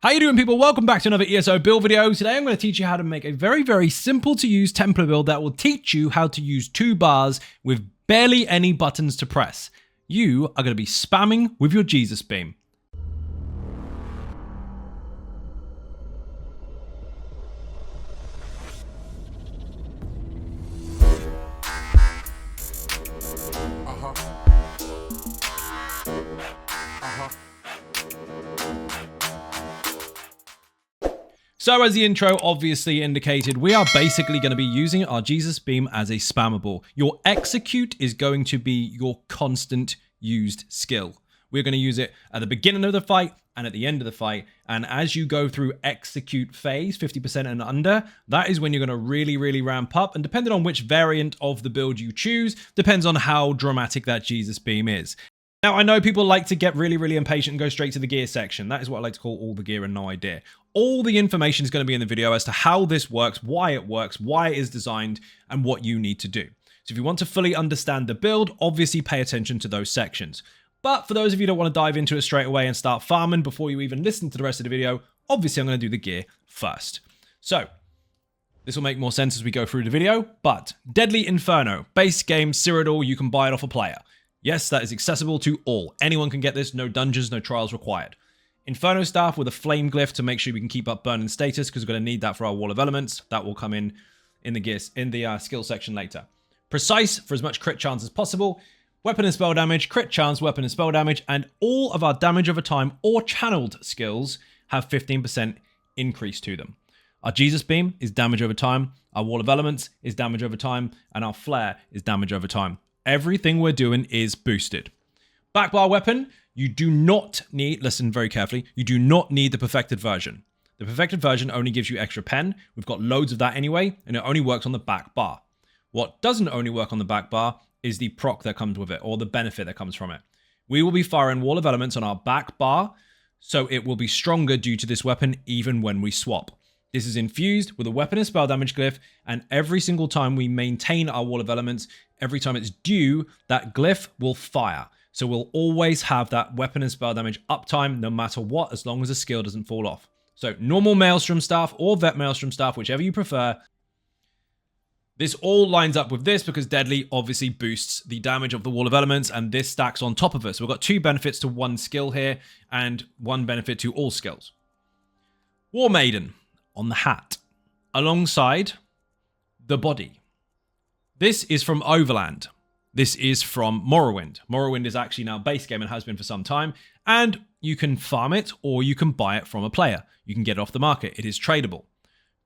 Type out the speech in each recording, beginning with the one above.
How you doing, people? Welcome back to another ESO build video. Today I'm going to teach you how to make a very simple to use Templar build that will teach you how to use 2 bars with barely any buttons to press. You are going to be spamming with your Jesus beam. So as the intro obviously indicated, we are basically going to be using our Jesus beam as a spammable. Your execute is going to be your constant used skill. We're going to use it at the beginning of the fight and at the end of the fight. And as you go through execute phase, 50% and under, that is when you're going to really ramp up. And depending on which variant of the build you choose, depends on how dramatic that Jesus beam is. Now, I know people like to get really impatient and go straight to the gear section. That is what I like to call all the gear and no idea. All the information is going to be in the video as to how this works, why it is designed, and what you need to do. So if you want to fully understand the build, obviously pay attention to those sections. But for those of you who don't want to dive into it straight away and start farming before you even listen to the rest of the video, obviously I'm going to do the gear first. So this will make more sense as we go through the video, but Deadly Inferno, base game, Cyrodiil, you can buy it off a player. Yes, that is accessible to all. Anyone can get this, no dungeons, no trials required. Inferno staff with a flame glyph to make sure we can keep up burning status, because we're going to need that for our wall of elements. That will come in the skill section later. Precise for as much crit chance as possible. Weapon and spell damage, crit chance, weapon and spell damage, and all of our damage over time or channeled skills have 15% increase to them. Our Jesus beam is damage over time. Our wall of elements is damage over time, and our flare is damage over time. Everything we're doing is boosted. Backbar weapon, you do not need, listen very carefully, you do not need the perfected version. The perfected version only gives you extra pen. We've got loads of that anyway, and it only works on the back bar. What doesn't only work on the back bar is the proc that comes with it, or the benefit that comes from it. We will be firing wall of elements on our back bar, so it will be stronger due to this weapon even when we swap. This is infused with a weapon and spell damage glyph, and every single time we maintain our wall of elements, every time it's due, that glyph will fire. So we'll always have that weapon and spell damage uptime no matter what, as long as the skill doesn't fall off. So normal Maelstrom staff or Vet Maelstrom staff, whichever you prefer. This all lines up with this because Deadly obviously boosts the damage of the wall of elements, and this stacks on top of it. So we've got 2 benefits to 1 skill here and 1 benefit to all skills. War Maiden on the hat alongside the body. This is from Overland. This is from Morrowind. Morrowind is actually now base game and has been for some time, and you can farm it or you can buy it from a player. You can get it off the market. It is tradable.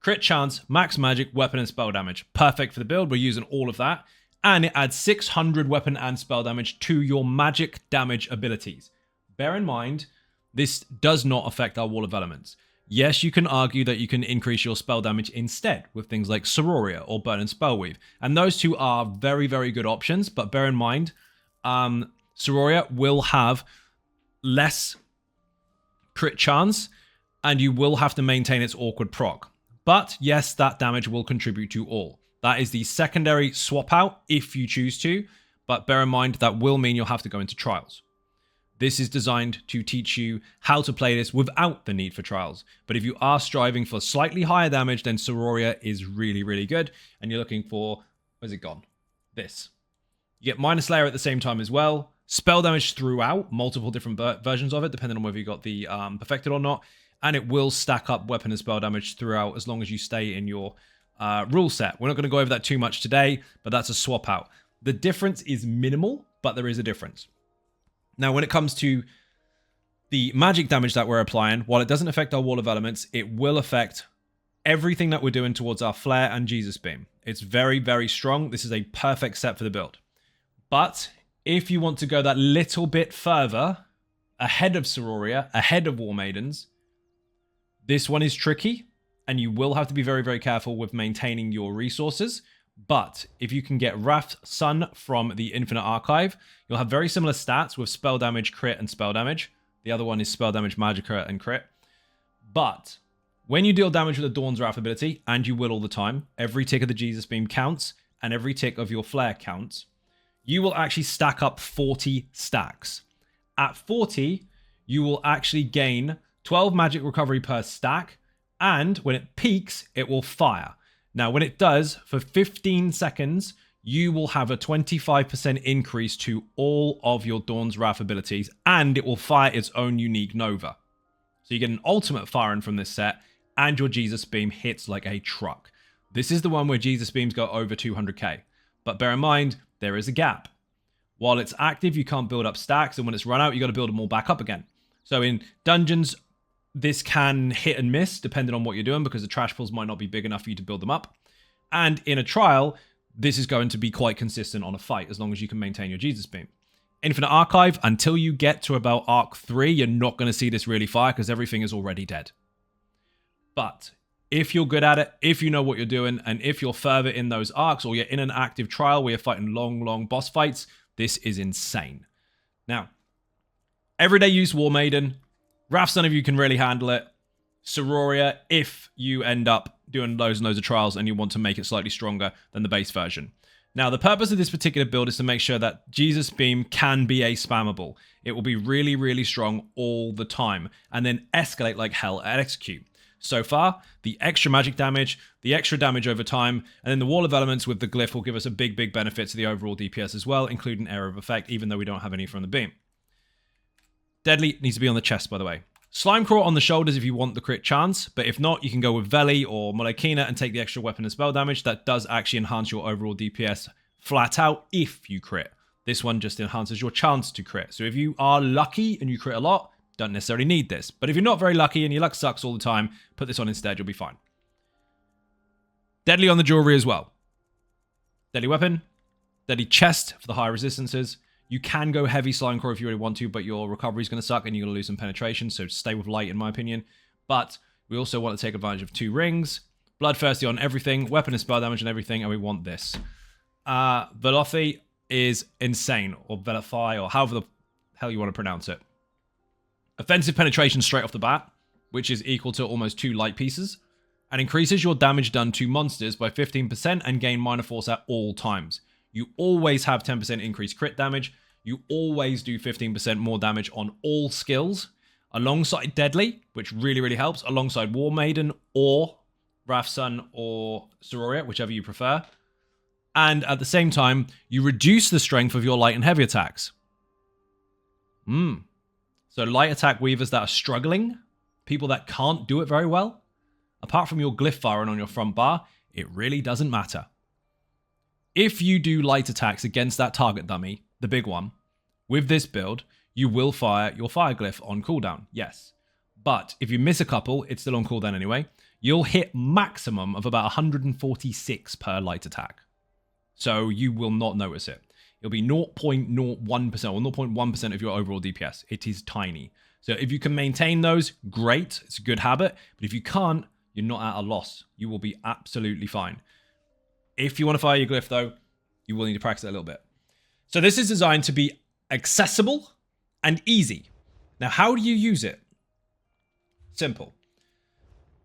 Crit chance, max magic, weapon and spell damage. Perfect for the build. We're using all of that. And it adds 600 weapon and spell damage to your magic damage abilities. Bear in mind, this does not affect our wall of elements. Yes, you can argue that you can increase your spell damage instead with things like Sororia or Burn and Spellweave. And those 2 are very good options, but bear in mind, Sororia will have less crit chance, and you will have to maintain its awkward proc. But yes, that damage will contribute to all. That is the secondary swap out if you choose to, but bear in mind that will mean you'll have to go into trials. This is designed to teach you how to play this without the need for trials. But if you are striving for slightly higher damage, then Sororia is really good. And you're looking for, where's it gone? This. You get minus Slayer at the same time as well. Spell damage throughout, multiple different versions of it, depending on whether you got the perfected or not. And it will stack up weapon and spell damage throughout as long as you stay in your rule set. We're not going to go over that too much today, but that's a swap out. The difference is minimal, but there is a difference. Now, when it comes to the magic damage that we're applying, while it doesn't affect our wall of elements, it will affect everything that we're doing towards our flare and Jesus beam. It's very strong. This is a perfect set for the build. But if you want to go that little bit further, ahead of Sororia, ahead of War Maidens, this one is tricky, and you will have to be very careful with maintaining your resources. But if you can get Wrath Sun from the Infinite Archive, you'll have very similar stats with spell damage, crit, and spell damage. The other one is spell damage, Magicka, and crit. But when you deal damage with the Dawn's Wrath ability, and you will all the time, every tick of the Jesus Beam counts, and every tick of your flare counts, you will actually stack up 40 stacks. At 40, you will actually gain 12 magic recovery per stack, and when it peaks, it will fire. Now, when it does, for 15 seconds, you will have a 25% increase to all of your Dawn's Wrath abilities, and it will fire its own unique Nova. So you get an ultimate firing from this set, and your Jesus Beam hits like a truck. This is the one where Jesus Beams go over 200k. But bear in mind, there is a gap. While it's active, you can't build up stacks, and when it's run out, you got to build them all back up again. So in dungeons, this can hit and miss, depending on what you're doing, because the trash pools might not be big enough for you to build them up. And in a trial, this is going to be quite consistent on a fight, as long as you can maintain your Jesus Beam. Infinite Archive, until you get to about Arc 3, you're not going to see this really fire, because everything is already dead. But if you're good at it, if you know what you're doing, and if you're further in those arcs, or you're in an active trial where you're fighting long boss fights, this is insane. Now, everyday use War Maiden. Wrath, none of you can really handle it. Sororia, if you end up doing loads and loads of trials and you want to make it slightly stronger than the base version. Now, the purpose of this particular build is to make sure that Jesus Beam can be a spammable. It will be really strong all the time, and then escalate like hell at execute. So far, the extra magic damage, the extra damage over time, and then the Wall of Elements with the glyph will give us a big benefit to the overall DPS as well, including Area of Effect, even though we don't have any from the beam. Deadly needs to be on the chest, by the way. Slime Craw on the shoulders if you want the crit chance, but if not, you can go with Veli or Molekina and take the extra weapon and spell damage. That does actually enhance your overall DPS flat out if you crit. This one just enhances your chance to crit. So if you are lucky and you crit a lot, don't necessarily need this. But if you're not very lucky and your luck sucks all the time, put this on instead, you'll be fine. Deadly on the jewelry as well. Deadly weapon. Deadly chest for the higher resistances. You can go heavy Slime Craw if you really want to, but your recovery is going to suck and you're going to lose some penetration, so stay with light in my opinion. But we also want to take advantage of 2 rings. Bloodthirsty on everything, weapon and spell damage and everything, and we want this. Velothi is insane, or Velify, or however the hell you want to pronounce it. Offensive penetration straight off the bat, which is equal to almost 2 light pieces, and increases your damage done to monsters by 15% and gain minor force at all times. You always have 10% increased crit damage. You always do 15% more damage on all skills, alongside Deadly, which really helps, alongside War Maiden or Wrathsun or Sororia, whichever you prefer. And at the same time, you reduce the strength of your light and heavy attacks. So light attack weavers that are struggling, people that can't do it very well, apart from your glyph firing on your front bar, it really doesn't matter. If you do light attacks against that target dummy, the big one, with this build, you will fire your fire glyph on cooldown, yes. But if you miss a couple, it's still on cooldown anyway, you'll hit maximum of about 146 per light attack. So you will not notice it. It'll be 0.01% or 0.1% of your overall DPS. It is tiny. So if you can maintain those, great. It's a good habit. But if you can't, you're not at a loss. You will be absolutely fine. If you want to fire your glyph, though, you will need to practice it a little bit. So this is designed to be accessible and easy. Now, how do you use it? Simple.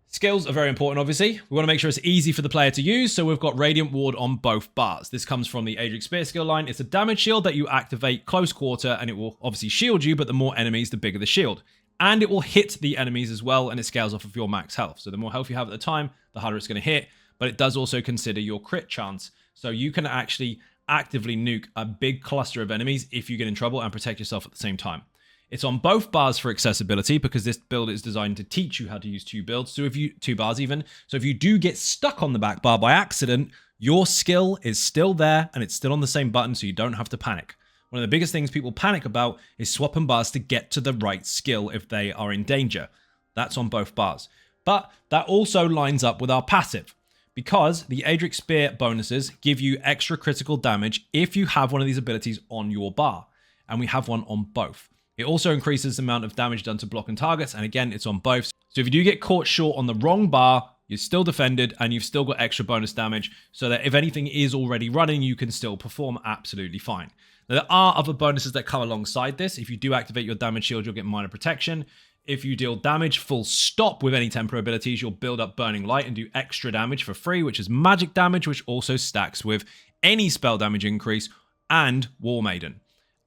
Skills are very important, obviously. We want to make sure it's easy for the player to use, so we've got Radiant Ward on both bars. This comes from the Adric Spear skill line. It's a damage shield that you activate close quarter, and it will obviously shield you, but the more enemies, the bigger the shield. And it will hit the enemies as well, and it scales off of your max health. So the more health you have at the time, the harder it's going to hit, but it does also consider your crit chance. So you can actually actively nuke a big cluster of enemies if you get in trouble and protect yourself at the same time. It's on both bars for accessibility because this build is designed to teach you how to use 2 builds. So if you 2 bars even. So if you do get stuck on the back bar by accident, your skill is still there and it's still on the same button, so you don't have to panic. One of the biggest things people panic about is swapping bars to get to the right skill if they are in danger. That's on both bars. But that also lines up with our passive, because the Adric Spear bonuses give you extra critical damage if you have one of these abilities on your bar, and we have one on both. It also increases the amount of damage done to blocking targets, and again, it's on both. So if you do get caught short on the wrong bar, you're still defended, and you've still got extra bonus damage, so that if anything is already running, you can still perform absolutely fine. Now, there are other bonuses that come alongside this. If you do activate your damage shield, you'll get minor protection. If you deal damage full stop with any temporary abilities, you'll build up Burning Light and do extra damage for free, which is magic damage, which also stacks with any spell damage increase and War Maiden.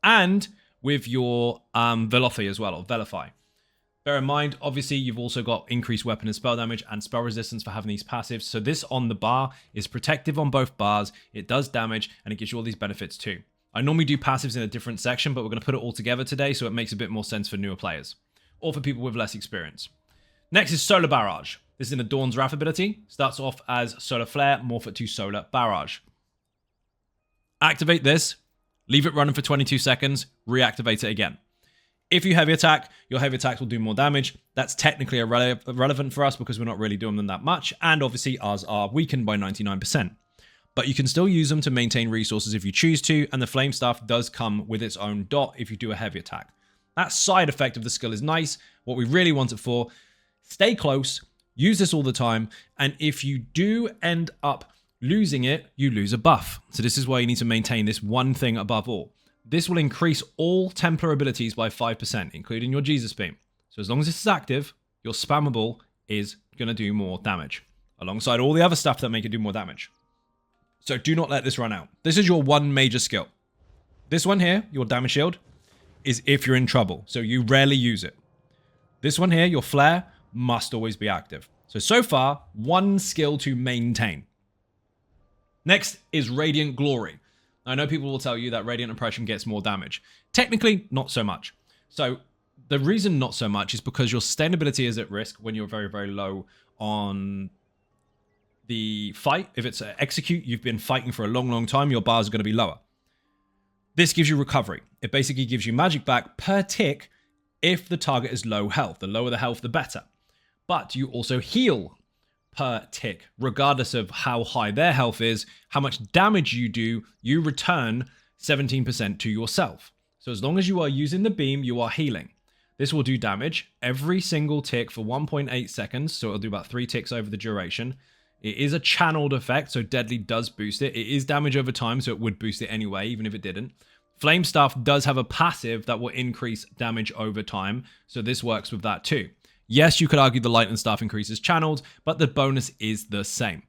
And with your Velothi as well, or Velify. Bear in mind, obviously, you've also got increased weapon and spell damage and spell resistance for having these passives. So this on the bar is protective on both bars. It does damage, and it gives you all these benefits too. I normally do passives in a different section, but we're going to put it all together today so it makes a bit more sense for newer players or for people with less experience. Next is Solar Barrage. This is in the Dawn's Wrath ability. Starts off as Solar Flare, morph it to Solar Barrage. Activate this, leave it running for 22 seconds, reactivate it again. If you heavy attack, your heavy attacks will do more damage. That's technically irrelevant for us because we're not really doing them that much. And obviously ours are weakened by 99%. But you can still use them to maintain resources if you choose to. And the Flame Staff does come with its own dot if you do a heavy attack. That side effect of the skill is nice. What we really want it for, stay close, use this all the time. And if you do end up losing it, you lose a buff. So this is why you need to maintain this one thing above all. This will increase all Templar abilities by 5%, including your Jesus Beam. So as long as this is active, your spammable is going to do more damage, alongside all the other stuff that make it do more damage. So do not let this run out. This is your one major skill. This one here, your damage shield, is if you're in trouble, so you rarely use it. This one here, your flare, must always be active. So far, one skill to maintain. Next is Radiant Glory. I know people will tell you that Radiant Oppression gets more damage. Technically, not so much. So the reason not so much is because your sustainability is at risk when you're very, very low on the fight. If it's execute, you've been fighting for a long, long time, your bars are going to be lower. This gives you recovery. It basically gives you magic back per tick if the target is low health. The lower the health, the better. But you also heal per tick, regardless of how high their health is, how much damage you do, you return 17% to yourself. So as long as you are using the beam, you are healing. This will do damage every single tick for 1.8 seconds, so it'll do about 3 ticks over the duration. It is a channeled effect, so Deadly does boost it. It is damage over time, so it would boost it anyway, even if it didn't. Flame Staff does have a passive that will increase damage over time, so this works with that too. Yes, you could argue the Lightning Staff increases channeled, but the bonus is the same.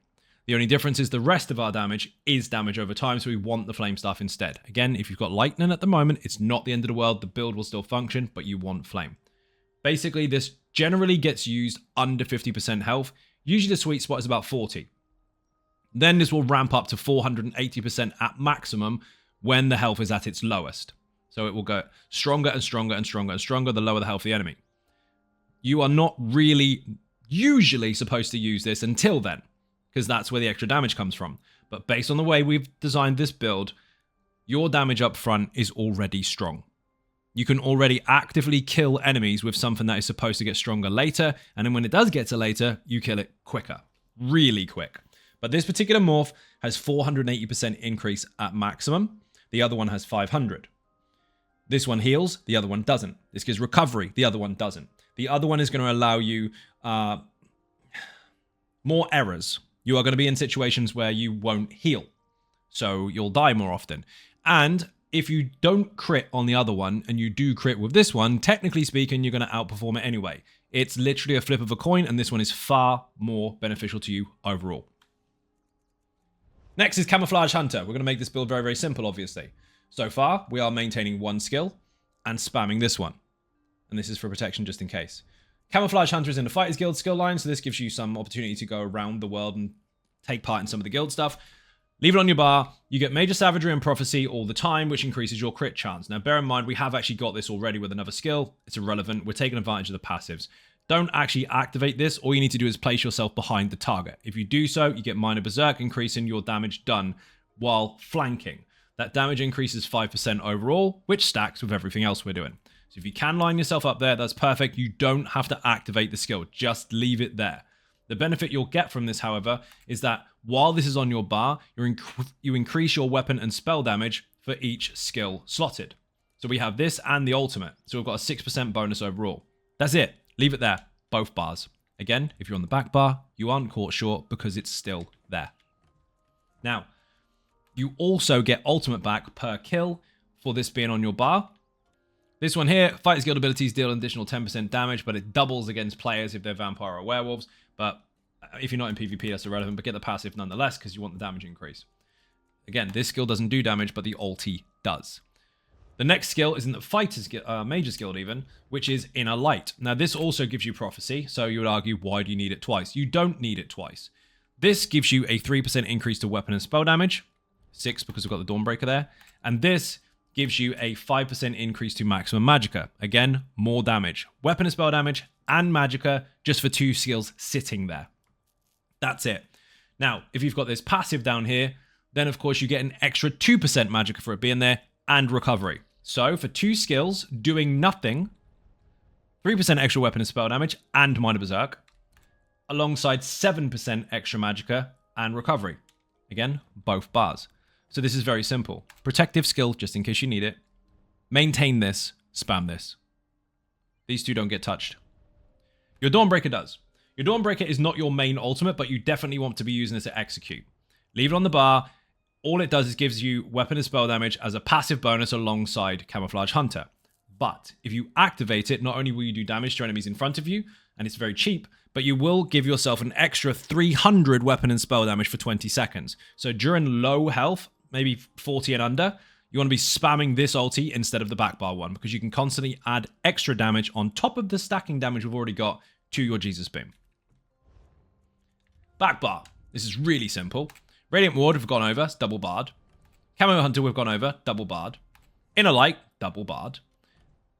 The only difference is the rest of our damage is damage over time, so we want the Flame Staff instead. Again, if you've got Lightning at the moment, it's not the end of the world. The build will still function, but you want Flame. Basically, this generally gets used under 50% health. Usually the sweet spot is about 40. Then this will ramp up to 480% at maximum when the health is at its lowest. So it will go stronger and stronger and stronger and stronger the lower the health of the enemy. You are not really usually supposed to use this until then, because that's where the extra damage comes from. But based on the way we've designed this build, your damage up front is already strong. You can already actively kill enemies with something that is supposed to get stronger later, and then when it does get to later, you kill it quicker. Really quick. But this particular morph has 480% increase at maximum. The other one has 500. This one heals, the other one doesn't. This gives recovery, the other one doesn't. The other one is going to allow you more errors. You are going to be in situations where you won't heal. So you'll die more often. And if you don't crit on the other one and you do crit with this one, technically speaking, you're going to outperform it anyway. It's literally a flip of a coin, and this one is far more beneficial to you overall. Next is Camouflage Hunter. We're going to make this build very, very simple, obviously. So far, we are maintaining one skill and spamming this one. And this is for protection just in case. Camouflage Hunter is in the Fighters Guild skill line, so this gives you some opportunity to go around the world and take part in some of the guild stuff. Leave it on your bar. You get Major Savagery and Prophecy all the time, which increases your crit chance. Now, bear in mind, we have actually got this already with another skill. It's irrelevant. We're taking advantage of the passives. Don't actually activate this. All you need to do is place yourself behind the target. If you do so, you get Minor Berserk, increasing your damage done while flanking. That damage increases 5% overall, which stacks with everything else we're doing. So if you can line yourself up there, that's perfect. You don't have to activate the skill. Just leave it there. The benefit you'll get from this, however, is that while this is on your bar, you increase your weapon and spell damage for each skill slotted. So we have this and the ultimate. So we've got a 6% bonus overall. That's it. Leave it there. Both bars. Again, if you're on the back bar, you aren't caught short because it's still there. Now, you also get ultimate back per kill for this being on your bar. This one here, Fighters Guild abilities deal an additional 10% damage, but it doubles against players if they're vampire or werewolves. But if you're not in PvP, that's irrelevant, but get the passive nonetheless because you want the damage increase. Again, this skill doesn't do damage, but the ulti does. The next skill is in the Fighter's Mage's Guild even, which is Inner Light. Now this also gives you prophecy, so you would argue, why do you need it twice? You don't need it twice. This gives you a 3% increase to weapon and spell damage, 6 because we've got the Dawnbreaker there, and this gives you a 5% increase to maximum Magicka. Again, more damage. Weapon and spell damage and Magicka just for 2 skills sitting there. That's it. Now, if you've got this passive down here, then of course you get an extra 2% Magicka for it being there and recovery. So for 2 skills, doing nothing, 3% extra weapon and spell damage and Minor Berserk, alongside 7% extra Magicka and recovery. Again, both bars. So this is very simple. Protective skill, just in case you need it. Maintain this, spam this. These 2 don't get touched. Your Dawnbreaker does. Your Dawnbreaker is not your main ultimate, but you definitely want to be using this to execute. Leave it on the bar. All it does is gives you weapon and spell damage as a passive bonus alongside Camouflage Hunter. But if you activate it, not only will you do damage to enemies in front of you, and it's very cheap, but you will give yourself an extra 300 weapon and spell damage for 20 seconds. So during low health, maybe 40 and under, you want to be spamming this ulti instead of the back bar one, because you can constantly add extra damage on top of the stacking damage we've already got to your Jesus Beam. Back bar. This is really simple. Radiant Ward we've gone over, it's double barred. Camo Hunter we've gone over, double barred. Inner Light, double barred.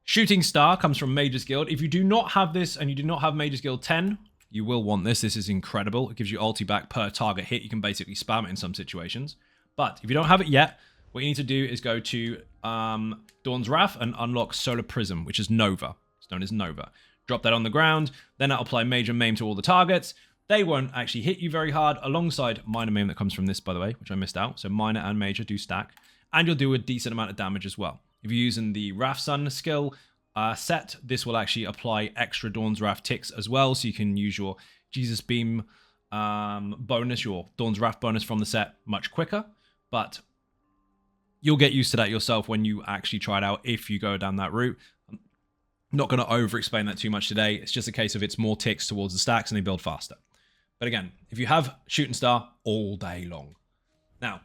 Shooting Star comes from Mage's Guild. If you do not have this and you do not have Mage's Guild 10, you will want this. This is incredible. It gives you ulti back per target hit. You can basically spam it in some situations. But if you don't have it yet, what you need to do is go to Dawn's Wrath and unlock Solar Prism, which is Nova. It's known as Nova. Drop that on the ground. Then that'll apply Major Maim to all the targets. They won't actually hit you very hard, alongside Minor Maim that comes from this, by the way, which I missed out. So Minor and Major do stack. And you'll do a decent amount of damage as well. If you're using the Wrath Sun skill set, this will actually apply extra Dawn's Wrath ticks as well. So you can use your Jesus Beam bonus, your Dawn's Wrath bonus from the set much quicker. But you'll get used to that yourself when you actually try it out if you go down that route. I'm not going to over-explain that too much today. It's just a case of it's more ticks towards the stacks and they build faster. But again, if you have Shooting Star, all day long. Now,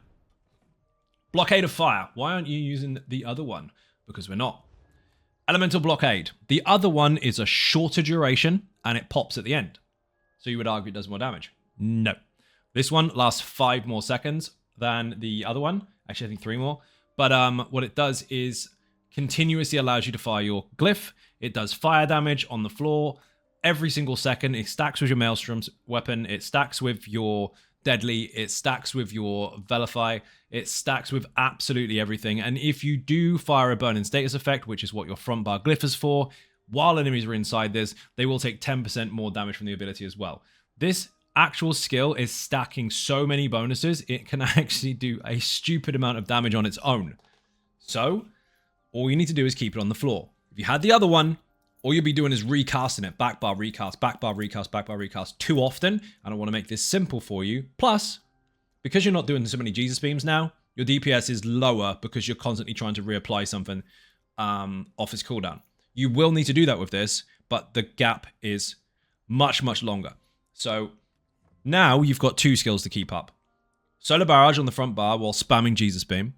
Blockade of Fire. Why aren't you using the other one? Because we're not. Elemental Blockade. The other one is a shorter duration and it pops at the end. So you would argue it does more damage. No. This one lasts 5 more seconds than the other one. Actually, I think 3 more. But what it does is continuously allows you to fire your glyph. It does fire damage on the floor every single second. It stacks with your Maelstrom's weapon. It stacks with your Deadly. It stacks with your Vilify. It stacks with absolutely everything. And if you do fire a burn in status effect, which is what your front bar glyph is for, while enemies are inside this, they will take 10% more damage from the ability as well. This actual skill is stacking so many bonuses, it can actually do a stupid amount of damage on its own. So, all you need to do is keep it on the floor. If you had the other one, all you'll be doing is recasting it. Back bar, recast, back bar, recast, back bar, recast too often. And I want to make this simple for you. Plus, because you're not doing so many Jesus Beams now, your DPS is lower because you're constantly trying to reapply something off its cooldown. You will need to do that with this, but the gap is much, much longer. So, now you've got 2 skills to keep up. Solar Barrage on the front bar while spamming Jesus Beam.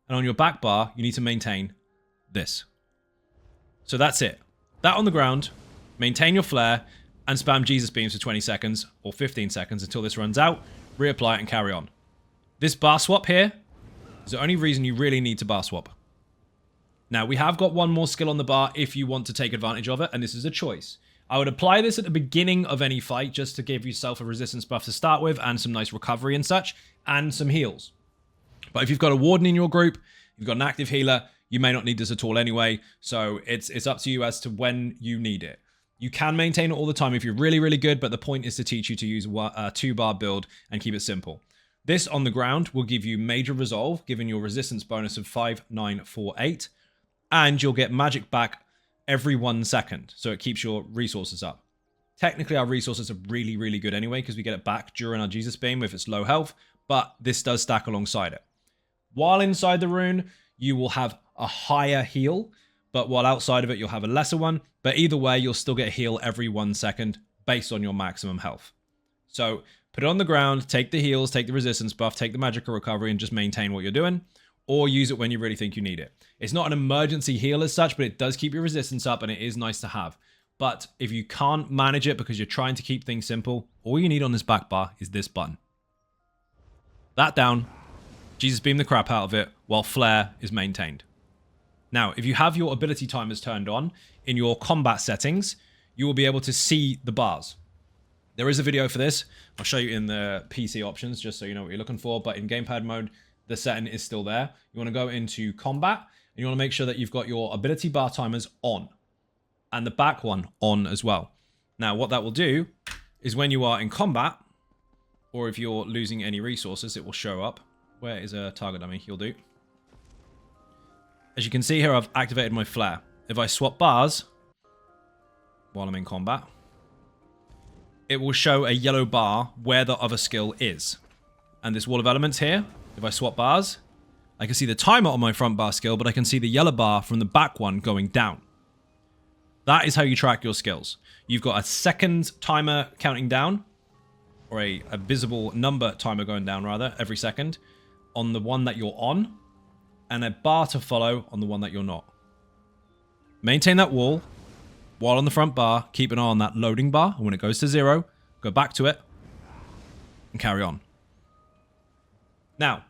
And on your back bar, you need to maintain this. So that's it. That on the ground, maintain your flare, and spam Jesus Beams for 20 seconds or 15 seconds until this runs out, reapply it and carry on. This bar swap here is the only reason you really need to bar swap. Now, we have got one more skill on the bar if you want to take advantage of it, and this is a choice. I would apply this at the beginning of any fight just to give yourself a resistance buff to start with and some nice recovery and such, and some heals. But if you've got a Warden in your group, you've got an active healer, you may not need this at all anyway, so it's up to you as to when you need it. You can maintain it all the time if you're really, really good, but the point is to teach you to use a 2-bar build and keep it simple. This on the ground will give you Major Resolve, giving you a resistance bonus of 5, 9, 4, 8, and you'll get magic back every 1 second, so it keeps your resources up. Technically, our resources are really, really good anyway, because we get it back during our Jesus Beam if it's low health, but this does stack alongside it. While inside the rune, you will have a higher heal, but while outside of it, you'll have a lesser one. But either way, you'll still get a heal every 1 second based on your maximum health. So put it on the ground, take the heals, take the resistance buff, take the magical recovery, and just maintain what you're doing. or use it when you really think you need it. It's not an emergency heal as such, but it does keep your resistance up and it is nice to have. But if you can't manage it because you're trying to keep things simple, all you need on this back bar is this button. That down, Jesus beam the crap out of it while flare is maintained. Now, if you have your ability timers turned on in your combat settings, you will be able to see the bars. There is a video for this. I'll show you in the PC options just so you know what you're looking for. But in gamepad mode, the setting is still there. You want to go into combat and you want to make sure that you've got your ability bar timers on and the back one on as well. Now, what that will do is when you are in combat or if you're losing any resources, it will show up. Where is a target dummy? You'll do. As you can see here, I've activated my flare. If I swap bars while I'm in combat, it will show a yellow bar where the other skill is. And this wall of elements here, if I swap bars, I can see the timer on my front bar skill, but I can see the yellow bar from the back one going down. That is how you track your skills. You've got a second timer counting down, or a visible number timer going down rather, every second, on the one that you're on, and a bar to follow on the one that you're not. Maintain that wall. While on the front bar, keep an eye on that loading bar. And when it goes to 0, go back to it and carry on. Now,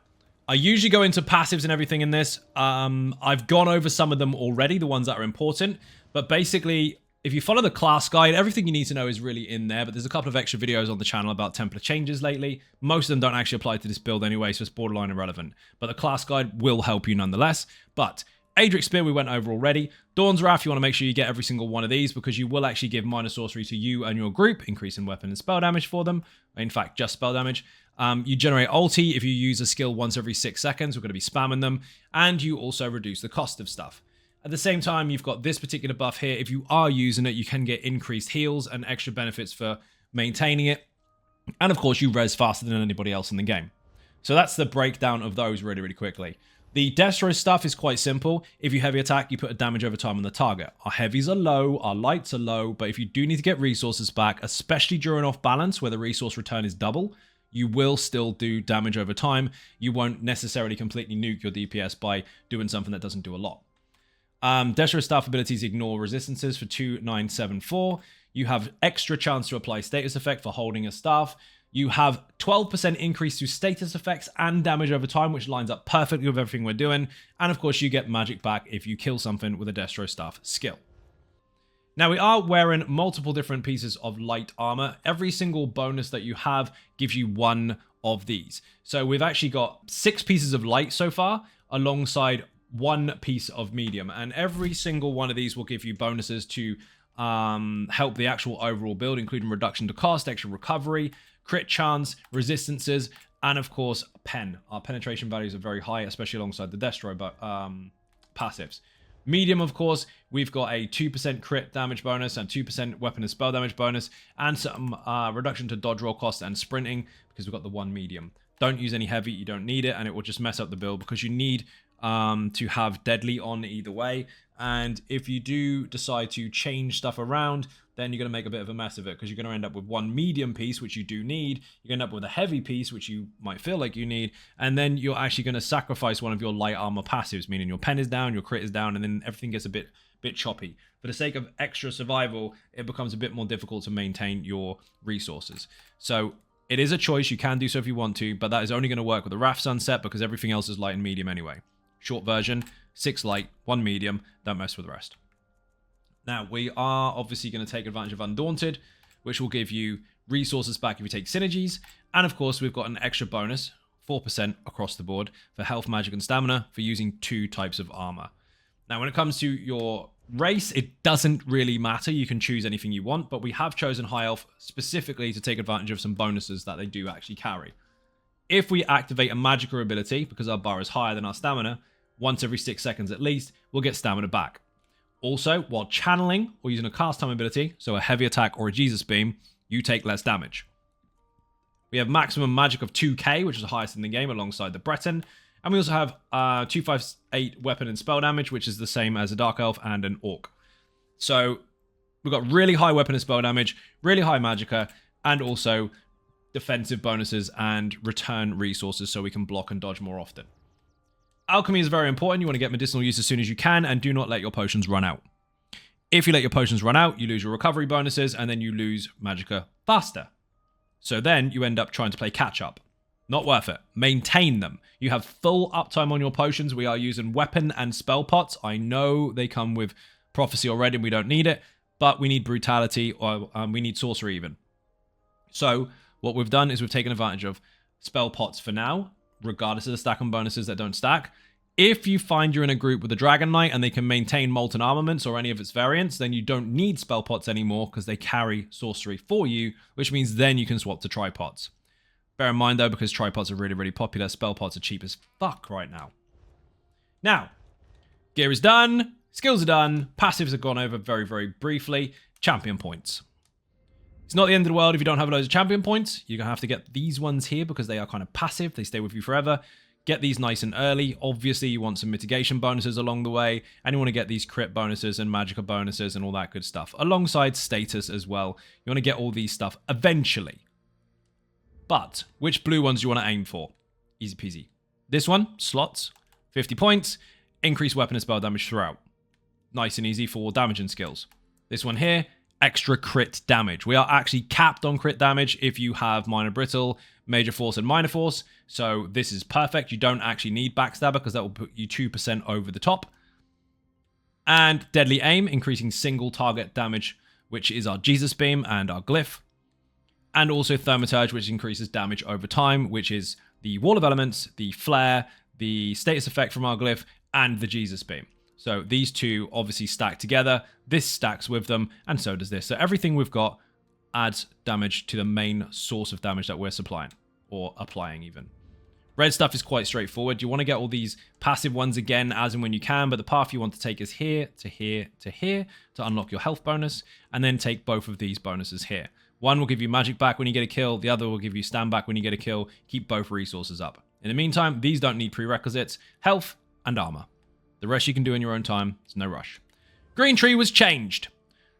I usually go into passives and everything in this. I've gone over some of them already, the ones that are important. But basically, if you follow the class guide, everything you need to know is really in there. But there's a couple of extra videos on the channel about Templar changes lately. Most of them don't actually apply to this build anyway, so it's borderline irrelevant. But the class guide will help you nonetheless. But Adric Spear we went over already. Dawn's Wrath, you want to make sure you get every single one of these because you will actually give minor sorcery to you and your group, increasing weapon and spell damage for them. In fact, just spell damage. You generate ulti if you use a skill once every 6 seconds. We're going to be spamming them. And you also reduce the cost of stuff. At the same time, you've got this particular buff here. If you are using it, you can get increased heals and extra benefits for maintaining it. And of course, you res faster than anybody else in the game. So that's the breakdown of those really, really quickly. The Destro stuff is quite simple. If you heavy attack, you put a damage over time on the target. Our heavies are low, our lights are low, but if you do need to get resources back, especially during off balance where the resource return is double, you will still do damage over time. You won't necessarily completely nuke your DPS by doing something that doesn't do a lot. Destro staff abilities ignore resistances for 2974. You have extra chance to apply status effect for holding a staff. You have 12% increase to status effects and damage over time, which lines up perfectly with everything we're doing. And of course, you get magic back if you kill something with a Destro staff skill. Now, we are wearing multiple different pieces of light armor. Every single bonus that you have gives you one of these. So we've actually got 6 pieces of light so far, alongside 1 piece of medium. And every single one of these will give you bonuses to help the actual overall build, including reduction to cost, extra recovery, crit chance, resistances, and of course, pen. Our penetration values are very high, especially alongside the Destro passives. Medium, of course, we've got a 2% crit damage bonus and 2% weapon and spell damage bonus, and some reduction to dodge roll cost and sprinting, because we've got the 1 medium. Don't use any heavy, you don't need it, and it will just mess up the build, because you need to have deadly on either way. And if you do decide to change stuff around, then you're going to make a bit of a mess of it, because you're going to end up with 1 medium piece, which you do need. You're going to end up with a heavy piece, which you might feel like you need. And then you're actually going to sacrifice one of your light armor passives, meaning your pen is down, your crit is down, and then everything gets a bit choppy. For the sake of extra survival, it becomes a bit more difficult to maintain your resources. So it is a choice. You can do so if you want to, but that is only going to work with the Wrath Sunset, because everything else is light and medium anyway. Short version, 6 light, 1 medium. Don't mess with the rest. Now, we are obviously going to take advantage of Undaunted, which will give you resources back if you take synergies. And of course, we've got an extra bonus, 4% across the board, for health, magic, and stamina for using 2 types of armor. Now, when it comes to your race, it doesn't really matter. You can choose anything you want, but we have chosen High Elf specifically to take advantage of some bonuses that they do actually carry. If we activate a Magicka ability, because our bar is higher than our stamina, once every 6 seconds at least, we'll get stamina back. Also, while channeling or using a cast time ability, so a heavy attack or a Jesus beam, you take less damage. We have maximum magic of 2k, which is the highest in the game alongside the Breton. And we also have 258 weapon and spell damage, which is the same as a Dark Elf and an Orc. So we've got really high weapon and spell damage, really high Magicka, and also defensive bonuses and return resources so we can block and dodge more often. Alchemy is very important. You want to get medicinal use as soon as you can, and do not let your potions run out. If you let your potions run out, you lose your recovery bonuses, and then you lose Magicka faster. So then you end up trying to play catch up. Not worth it. Maintain them. You have full uptime on your potions. We are using weapon and spell pots. I know they come with prophecy already and we don't need it, but we need brutality, or we need sorcery even. So what we've done is we've taken advantage of spell pots for now, regardless of the stack and bonuses that don't stack. If you find you're in a group with a Dragon Knight and they can maintain molten armaments or any of its variants, then you don't need spell pots anymore because they carry sorcery for you, which means then you can swap to tripods. Bear in mind though, because tripods are really, really popular, spell pots are cheap as fuck right now. Now, gear is done, skills are done, passives have gone over very, very briefly. Champion points. It's not the end of the world if you don't have loads of champion points. You're going to have to get these ones here because they are kind of passive. They stay with you forever. Get these nice and early. Obviously, you want some mitigation bonuses along the way, and you want to get these crit bonuses and Magicka bonuses and all that good stuff, alongside status as well. You want to get all these stuff eventually. But which blue ones do you want to aim for? Easy peasy. This one, slots, 50 points, increase weapon and spell damage throughout. Nice and easy for damage and skills. This one here, extra crit damage. We are actually capped on crit damage if you have minor brittle, major force, and minor force. So this is perfect. You don't actually need backstabber because that will put you 2% over the top. And deadly aim, increasing single target damage, which is our Jesus beam and our glyph. And also thaumaturge, which increases damage over time, which is the wall of elements, the flare, the status effect from our glyph, and the Jesus beam. So these two obviously stack together. This stacks with them, and so does this. So everything we've got adds damage to the main source of damage that we're supplying, or applying even. Red stuff is quite straightforward. You want to get all these passive ones again as and when you can, but the path you want to take is here to here to here to unlock your health bonus, and then take both of these bonuses here. One will give you magic back when you get a kill, the other will give you stand back when you get a kill. Keep both resources up. In the meantime, these don't need prerequisites, health and armor. The rest you can do in your own time. It's no rush. Green tree was changed.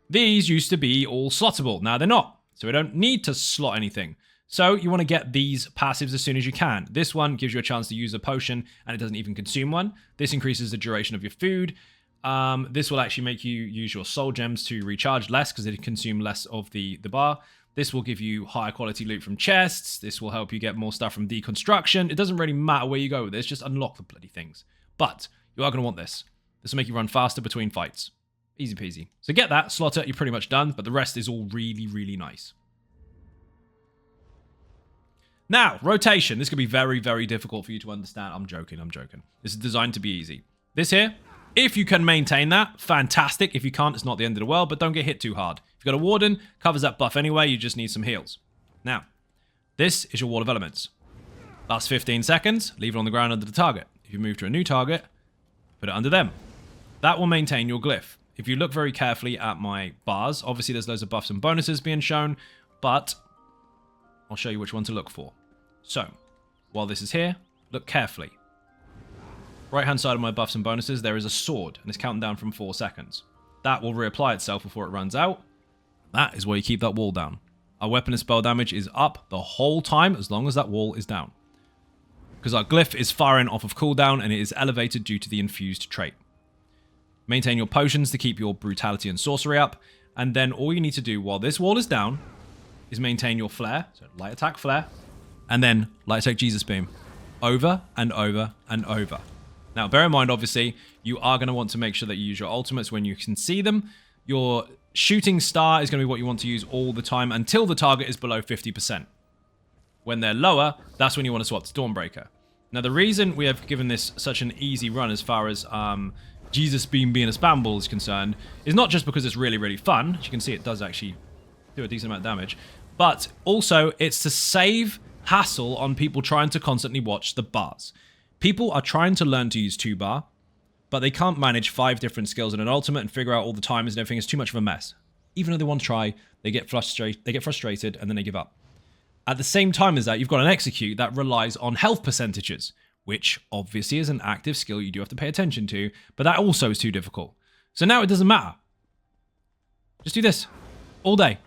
These used to be all slottable. Now they're not. So we don't need to slot anything. So you want to get these passives as soon as you can. This one gives you a chance to use a potion and it doesn't even consume one. This increases the duration of your food. This will actually make you use your soul gems to recharge less because they consume less of the bar. This will give you higher quality loot from chests. This will help you get more stuff from deconstruction. It doesn't really matter where you go with this. Just unlock the bloody things. But you are going to want this. This will make you run faster between fights. Easy peasy. So get that, slot it, you're pretty much done, but the rest is all really, really nice. Now, rotation. This could be very, very difficult for you to understand. I'm joking. This is designed to be easy. This here, if you can maintain that, fantastic. If you can't, it's not the end of the world, but don't get hit too hard. If you've got a warden, covers that buff anyway, you just need some heals. Now, this is your wall of elements. Last 15 seconds, leave it on the ground under the target. If you move to a new target, put it under them. That will maintain your glyph. If you look very carefully at my bars, obviously there's loads of buffs and bonuses being shown, but I'll show you which one to look for. So, while this is here, look carefully. Right hand side of my buffs and bonuses, there is a sword, and it's counting down from 4 seconds. That will reapply itself before it runs out. That is where you keep that wall down. Our weapon and spell damage is up the whole time as long as that wall is down. Because our glyph is firing off of cooldown and it is elevated due to the infused trait. Maintain your potions to keep your brutality and sorcery up. And then all you need to do while this wall is down is maintain your flare. So light attack flare. And then light attack Jesus beam. Over and over and over. Now bear in mind, obviously, you are going to want to make sure that you use your ultimates when you can see them. Your shooting star is going to be what you want to use all the time until the target is below 50%. When they're lower, that's when you want to swap to Dawnbreaker. Now the reason we have given this such an easy run as far as Jesus beam being a spamable is concerned is not just because it's really, really fun. As you can see, it does actually do a decent amount of damage. But also, it's to save hassle on people trying to constantly watch the bars. People are trying to learn to use 2-bar, but they can't manage 5 different skills in an ultimate and figure out all the timers and everything. It's too much of a mess. Even though they want to try, they get frustrated and then they give up. At the same time as that, you've got an execute that relies on health percentages, which obviously is an active skill you do have to pay attention to, but that also is too difficult. So now it doesn't matter. Just do this all day.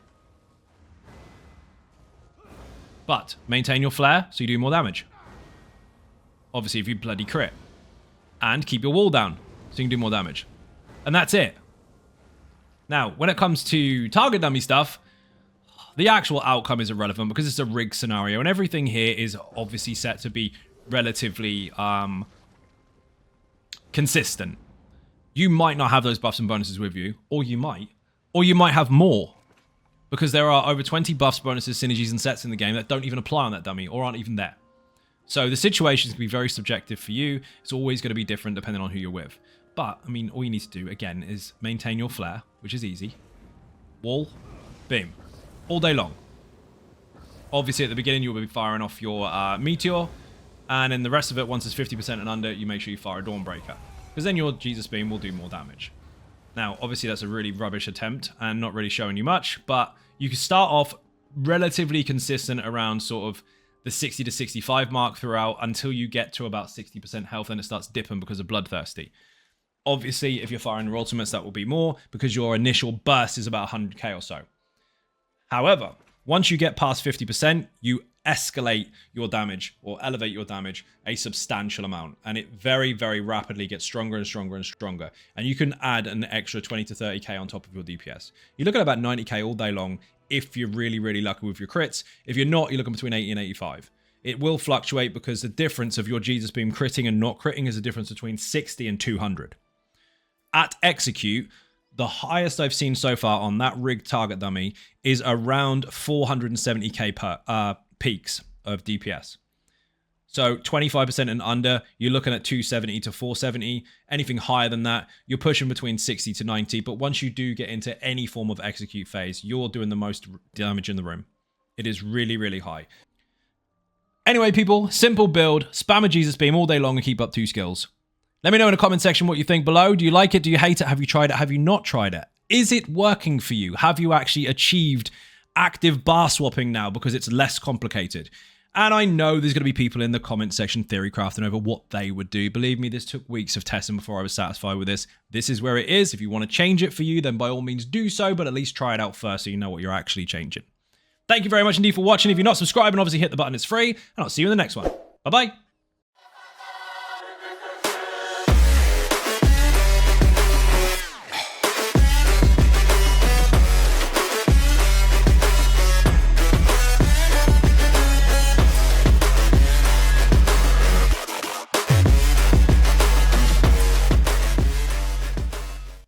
But maintain your flare so you do more damage. Obviously, if you bloody crit. and keep your wall down so you can do more damage. And that's it. Now, when it comes to target dummy stuff, the actual outcome is irrelevant because it's a rigged scenario, and everything here is obviously set to be relatively consistent. You might not have those buffs and bonuses with you, or you might have more, because there are over 20 buffs, bonuses, synergies, and sets in the game that don't even apply on that dummy or aren't even there. So the situation is going to be very subjective for you. It's always going to be different depending on who you're with. But, I mean, all you need to do, again, is maintain your flare, which is easy. Wall, beam, all day long. Obviously, at the beginning, you'll be firing off your meteor, and in the rest of it, once it's 50% and under, you make sure you fire a Dawnbreaker, because then your Jesus Beam will do more damage. Now, obviously, that's a really rubbish attempt and not really showing you much, but you can start off relatively consistent around sort of the 60 to 65 mark throughout until you get to about 60% health, and it starts dipping because of Bloodthirsty. Obviously, if you're firing your ultimates, that will be more because your initial burst is about 100k or so. However, once you get past 50%, you escalate your damage or elevate your damage a substantial amount, and it very, very rapidly gets stronger and stronger and stronger. And you can add an extra 20 to 30k on top of your DPS. You look at about 90k all day long if you're really, really lucky with your crits. If you're not, you're looking between 80 and 85. It will fluctuate because the difference of your Jesus Beam critting and not critting is a difference between 60 and 200. At execute, the highest I've seen so far on that rigged target dummy is around 470k per peaks of DPS. So 25% and under, you're looking at 270 to 470. Anything higher than that, you're pushing between 60 to 90. But once you do get into any form of execute phase, you're doing the most damage in the room. It is really, really high. Anyway, people, simple build, spam a Jesus Beam all day long and keep up 2 skills. Let me know in the comment section what you think below. Do you like it? Do you hate it? Have you tried it? Have you not tried it? Is it working for you? Have you actually achieved active bar swapping now because it's less complicated? And I know there's going to be people in the comment section theory crafting over what they would do. Believe me, this took weeks of testing before I was satisfied with this. This is where it is. If you want to change it for you, then by all means do so, but at least try it out first so you know what you're actually changing. Thank you very much indeed for watching. If you're not subscribed, obviously hit the button. It's free, and I'll see you in the next one. Bye-bye.